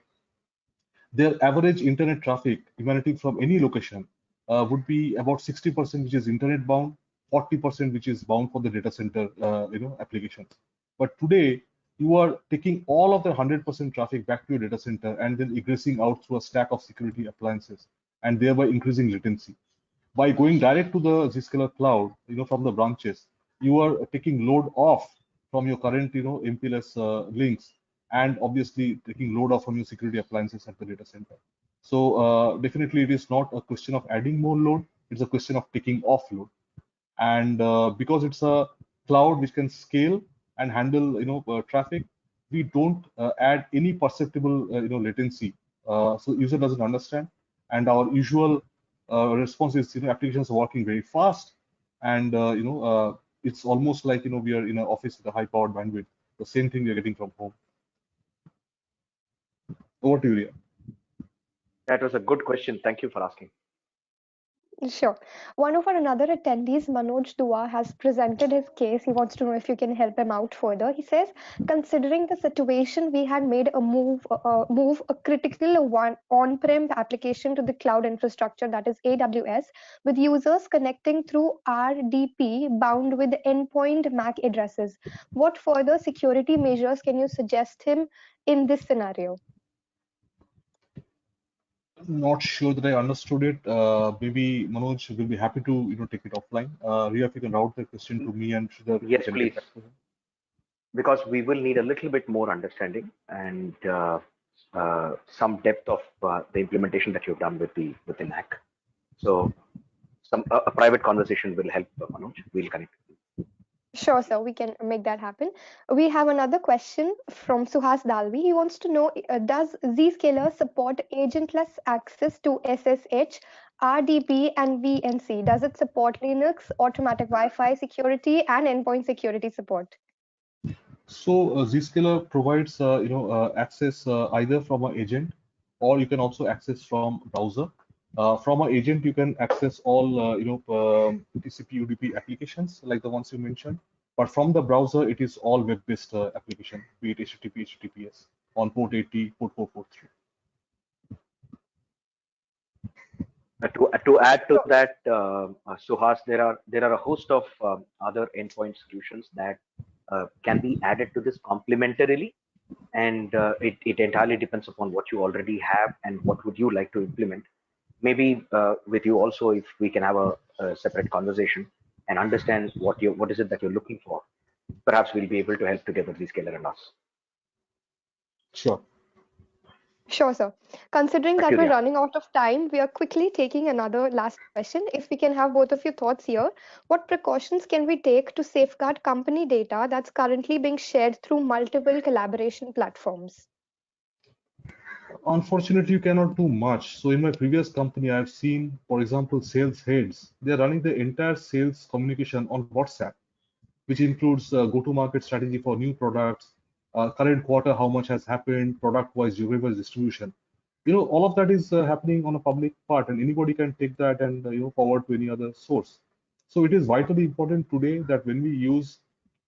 their average internet traffic emanating from any location would be about 60% which is internet bound, 40% which is bound for the data center applications. But today you are taking all of the 100% traffic back to your data center and then egressing out through a stack of security appliances and thereby increasing latency. By going direct to the Zscaler cloud, from the branches, you are taking load off from your current, MPLS links, and obviously taking load off from your security appliances at the data center. So definitely, it is not a question of adding more load; it's a question of taking off load. And because it's a cloud which can scale and handle, traffic, we don't add any perceptible, latency. So user doesn't understand, and our usual response is applications are working very fast, and it's almost like we are in an office with a high powered bandwidth. The same thing we are getting from home. Over to you, Ria. That was a good question. Thank you for asking. Sure. One of our another attendees, Manoj Dua, has presented his case. He wants to know if you can help him out further. He says, considering the situation, we had made a move a critical one on-prem application to the cloud infrastructure, that is AWS, with users connecting through RDP bound with endpoint MAC addresses. What further security measures can you suggest him in this scenario? Not sure that I understood it. Maybe Manoj will be happy to take it offline. Ria, if you can route the question to me and Sridhar, we Yes, can get please, back to him. because we will need a little bit more understanding and some depth of the implementation that you've done with the NAC. So a private conversation will help, Manoj. We'll connect. Sure, sir, we can make that happen. We have another question from Suhas Dalvi. He wants to know, does Zscaler support agentless access to SSH, RDP, and VNC? Does it support Linux, automatic Wi-Fi security, and endpoint security support? So Zscaler provides access either from an agent, or you can also access from browser. From an agent, you can access all TCP UDP applications like the ones you mentioned. But from the browser, it is all web-based application, be it HTTP, HTTPS on port 80, port 443. To add to that, Suhas, there are a host of other endpoint solutions that can be added to this complementarily, and it entirely depends upon what you already have and what would you like to implement. Maybe with you also, if we can have a separate conversation and understand what is it that you're looking for, perhaps we'll be able to help together, Zscaler and us. Sure. Sure, sir. Considering Thank that you, we're Ria. running out of time, we are quickly taking another last question. If we can have both of your thoughts here, what precautions can we take to safeguard company data that's currently being shared through multiple collaboration platforms? Unfortunately, you cannot do much. So in my previous company, I've seen, for example, sales heads, they're running the entire sales communication on WhatsApp, which includes go-to-market strategy for new products, current quarter, how much has happened, product-wise, geography-wise distribution. All of that is happening on a public part, and anybody can take that and forward to any other source. So it is vitally important today that when we use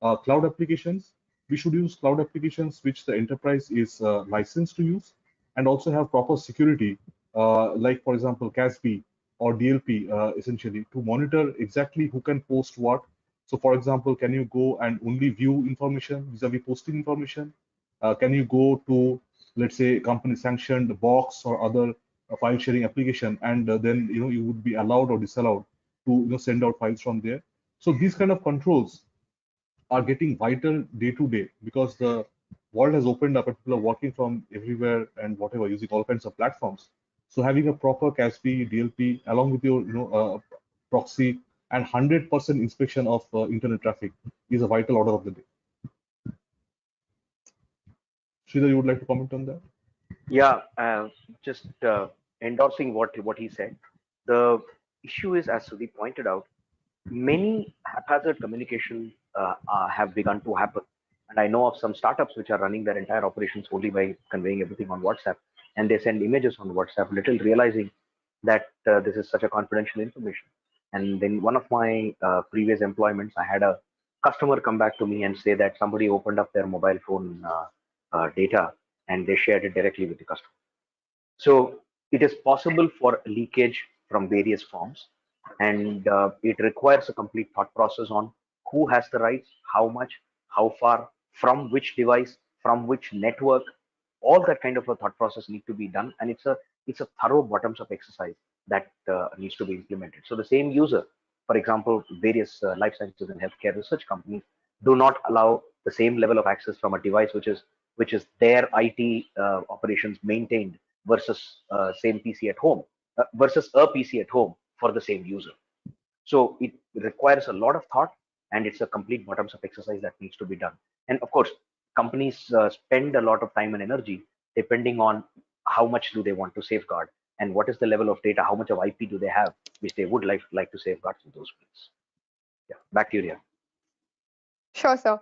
cloud applications, we should use cloud applications which the enterprise is licensed to use and also have proper security, like for example, CASB or DLP, essentially to monitor exactly who can post what. So, for example, can you go and only view information vis-a-vis posting information? Can you go to, let's say, company sanctioned box or other file sharing application, and then you would be allowed or disallowed to send out files from there. So these kind of controls are getting vital day to day because the world has opened up and people are working from everywhere and whatever using all kinds of platforms. So having a proper CASB, DLP along with your proxy and 100% inspection of internet traffic is a vital order of the day. Sridhar, you would like to comment on that? Yeah, just endorsing what he said. The issue is, as Sudeep pointed out, many haphazard communication have begun to happen. And I know of some startups which are running their entire operations only by conveying everything on WhatsApp. And they send images on WhatsApp, little realizing that this is such a confidential information. And then one of my previous employments, I had a customer come back to me and say that somebody opened up their mobile phone data and they shared it directly with the customer. So it is possible for leakage from various forms, and it requires a complete thought process on who has the rights, how much, how far, from which device, from which network. All that kind of a thought process need to be done, and it's a thorough bottoms up exercise that needs to be implemented. So the same user, for example, various life sciences and healthcare research companies do not allow the same level of access from a device which is their IT operations maintained versus same PC at home versus a PC at home for the same user. So it requires a lot of thought, and it's a complete bottoms up exercise that needs to be done. And of course, companies spend a lot of time and energy depending on how much do they want to safeguard and what is the level of data, how much of IP do they have, which they would like to safeguard through those fields. Yeah, back to you, Ria. Sure, sir.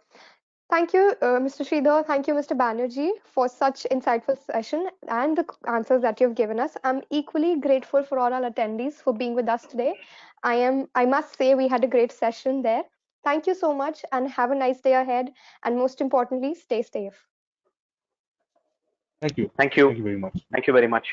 Thank you, Mr. Sridhar. Thank you, Mr. Banerjee, for such insightful session and the answers that you've given us. I'm equally grateful for all our attendees for being with us today. I must say, we had a great session there. Thank you so much and have a nice day ahead. And most importantly, stay safe. Thank you. Thank you. Thank you very much. Thank you very much.